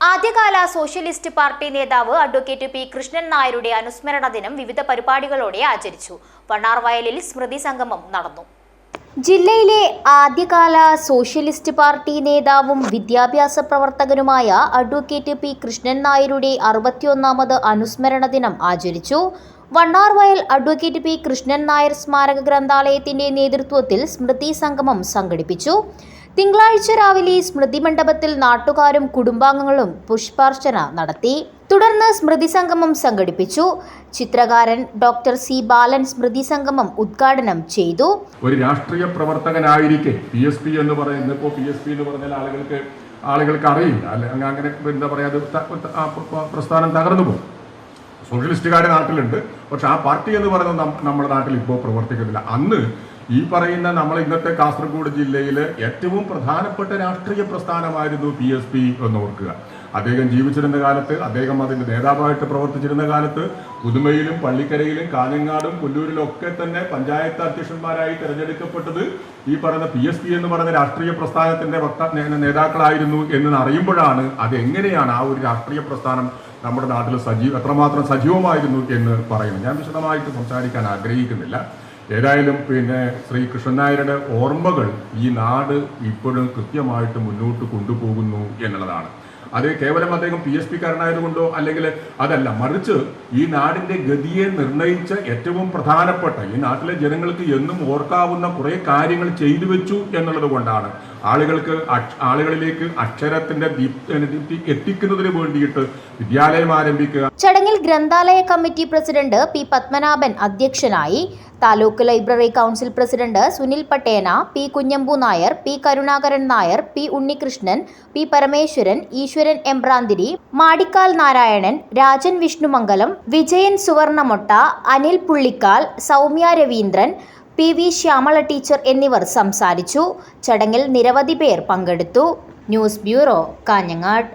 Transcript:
ആദ്യകാല socialist party നേതാവ് advocate P Krishnan നായരുടെ അനുസ്മരണ ദിനം വിവിധ പരിപാടികളോടെ ആചരിച്ചു. വണ്ണാർവയലിൽ സ്മൃതി സംഗമം നടന്നു. ജില്ലയിലെ ആദ്യകാല സോഷ്യലിസ്റ്റ് പാർട്ടി നേതാവും വിദ്യാഭ്യാസ പ്രവർത്തകനുമായ അഡ്വക്കേറ്റ് പി കൃഷ്ണൻ നായരുടെ 61ാമത് അനുസ്മരണ ദിനം ആചരിച്ചു. വണ്ണാർവയൽ അഡ്വക്കേറ്റ് പി കൃഷ്ണൻ നായർ സ്മാരക ഗ്രന്ഥാലയത്തിന്റെ നേതൃത്വത്തിൽ സ്മൃതി സംഗമം സംഘടിപ്പിച്ചു. തിങ്കളാഴ്ച രാവിലെ സ്മൃതി മണ്ഡപത്തിൽ നാട്ടുകാരും കുടുംബാംഗങ്ങളും പുഷ്പാർച്ചന നടത്തി. തുടർന്ന് സ്മൃതി സംഗമം സംഘടിപ്പിച്ചു. ചിത്രകാരൻ ഡോക്ടർ സി ബാലൻ സ്മൃതി സംഗമം ഉദ്ഘാടനം ചെയ്തു. ഒരു രാഷ്ട്രീയ പ്രവർത്തകനായിരിക്കെ PSP എന്ന് പറയുന്നത് PSP എന്ന് പറഞ്ഞാൽ ആളുകൾക്ക് അറിയില്ല. അങ്ങനെ എന്താ പറയുക, പ്രസ്ഥാനം തകർന്നു പോകും. സോഷ്യലിസ്റ്റുകാർ നാട്ടിലുണ്ട്, പക്ഷെ ആ പാർട്ടി എന്ന് പറയുന്നത് നമ്മുടെ നാട്ടിൽ ഇപ്പോൾ പ്രവർത്തിക്കുന്നില്ല. അന്ന് ഈ പറയുന്ന നമ്മൾ ഇന്നത്തെ കാസർഗോഡ് ജില്ലയിലെ ഏറ്റവും പ്രധാനപ്പെട്ട രാഷ്ട്രീയ പ്രസ്ഥാനമായിരുന്നു PSP എന്ന് ഓർക്കുക. അദ്ദേഹം ജീവിച്ചിരുന്ന കാലത്ത്, അദ്ദേഹം അതിൻ്റെ നേതാവായിട്ട് പ്രവർത്തിച്ചിരുന്ന കാലത്ത് പുതുമയിലും പള്ളിക്കരയിലും കാഞ്ഞങ്ങാടും പുല്ലൂരിലും ഒക്കെ തന്നെ പഞ്ചായത്ത് അധ്യക്ഷന്മാരായി തിരഞ്ഞെടുക്കപ്പെട്ടത് ഈ പറയുന്ന PSP എന്ന് പറയുന്ന രാഷ്ട്രീയ പ്രസ്ഥാനത്തിൻ്റെ നേതാക്കളായിരുന്നു എന്ന് അറിയുമ്പോഴാണ് അതെങ്ങനെയാണ് ആ ഒരു രാഷ്ട്രീയ പ്രസ്ഥാനം നമ്മുടെ നാട്ടിൽ എത്രമാത്രം സജീവമായിരുന്നു എന്ന് പറയുന്നത്. ഞാൻ വിശദമായിട്ട് സംസാരിക്കാൻ ആഗ്രഹിക്കുന്നില്ല. ഏതായാലും ശ്രീ കൃഷ്ണൻ നായരുടെ ഓർമ്മകൾ ഈ നാട് ഇപ്പോഴും കൃത്യമായിട്ട് മുന്നോട്ട് കൊണ്ടുപോകുന്നു എന്നുള്ളതാണ്. അത് കേവലം അദ്ദേഹം PSP കാരനായതുകൊണ്ടോ അല്ലെങ്കിൽ അതല്ല, മറിച്ച് ഈ നാടിൻ്റെ ഗതിയെ നിർണയിച്ച ഏറ്റവും പ്രധാനപ്പെട്ട, ഈ നാട്ടിലെ ജനങ്ങൾക്ക് എന്നും ഓർക്കാവുന്ന കുറേ കാര്യങ്ങൾ ചെയ്തു വെച്ചു എന്നുള്ളത് കൊണ്ടാണ് ആളുകളിലേക്ക് അക്ഷരത്തിന്റെ ദീപ്തി എത്തിക്കുന്നതിന് വേണ്ടിയിട്ട് വിദ്യാലയം ആരംഭിക്കുക. ചടങ്ങിൽ ഗ്രന്ഥാലയ കമ്മിറ്റി പ്രസിഡന്റ് P പത്മനാഭൻ അധ്യക്ഷനായി. Taluk library council president Sunil Pattena, P Kunhambu Nair, P Karunakaran Nair, P Unnikrishnan, P Parameswaran, ഈശ്വരൻ എംബ്രാന്തിരി, മാടിക്കാൽ നാരായണൻ, രാജൻ വിഷ്ണുമംഗലം, വിജയൻ സുവർണമൊട്ട, അനിൽ പുള്ളിക്കാൽ, സൗമ്യ രവീന്ദ്രൻ, PV ശ്യാമള ടീച്ചർ എന്നിവർ സംസാരിച്ചു. ചടങ്ങിൽ നിരവധി പേർ പങ്കെടുത്തു. News bureau, Kanhangad.